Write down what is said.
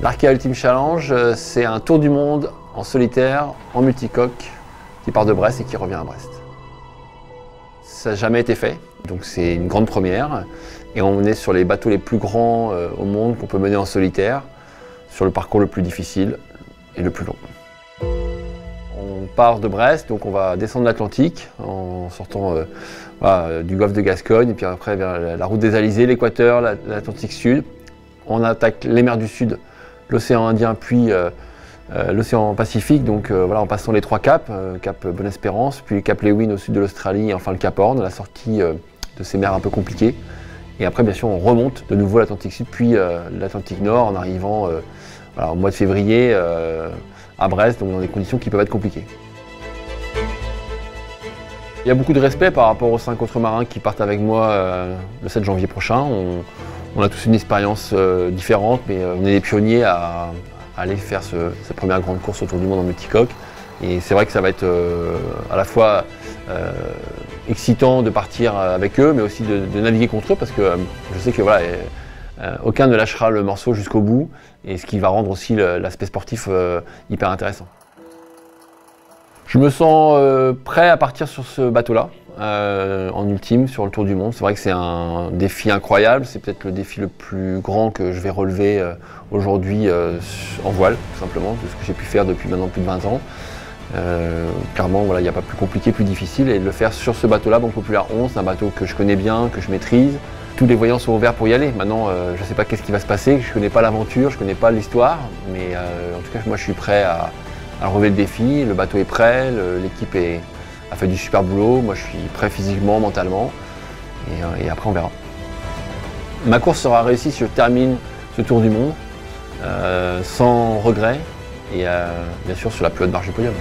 L'Arkea Ultimate Challenge, c'est un tour du monde en solitaire, en multicoque, qui part de Brest et qui revient à Brest. Ça n'a jamais été fait, donc c'est une grande première. Et on est sur les bateaux les plus grands au monde qu'on peut mener en solitaire, sur le parcours le plus difficile et le plus long. On part de Brest, donc on va descendre l'Atlantique en sortant du golfe de Gascogne, et puis après vers la route des Alizés, l'Équateur, l'Atlantique Sud. On attaque les mers du Sud, l'océan Indien, puis l'océan Pacifique, donc en passant les 3 caps, cap Bonne-Espérance, puis cap Lewin au sud de l'Australie, et enfin le cap Horn, la sortie de ces mers un peu compliquées. Et après, bien sûr, on remonte de nouveau l'Atlantique Sud, puis l'Atlantique Nord, en arrivant au mois de février à Brest, donc dans des conditions qui peuvent être compliquées. Il y a beaucoup de respect par rapport aux 5 autres marins qui partent avec moi le 7 janvier prochain. On a tous une expérience différente, mais on est les pionniers à aller faire cette première grande course autour du monde en multicoque. Et c'est vrai que ça va être à la fois excitant de partir avec eux, mais aussi de naviguer contre eux, parce que je sais que aucun ne lâchera le morceau jusqu'au bout, et ce qui va rendre aussi l'aspect sportif hyper intéressant. Je me sens prêt à partir sur ce bateau-là, en ultime, sur le tour du monde. C'est vrai que c'est un défi incroyable, c'est peut-être le défi le plus grand que je vais relever aujourd'hui en voile, tout simplement, de ce que j'ai pu faire depuis maintenant plus de 20 ans. Clairement, il n'y a pas plus compliqué, plus difficile, et de le faire sur ce bateau-là, Banque Populaire 11, c'est un bateau que je connais bien, que je maîtrise. Tous les voyants sont ouverts pour y aller. Maintenant, je ne sais pas qu'est-ce qui va se passer, je ne connais pas l'aventure, je ne connais pas l'histoire, mais en tout cas, moi je suis prêt à relever le défi. Le bateau est prêt, l'équipe a fait du super boulot, moi je suis prêt physiquement, mentalement, et après on verra. Ma course sera réussie si je termine ce tour du monde, sans regret, et bien sûr sur la plus haute marche du podium.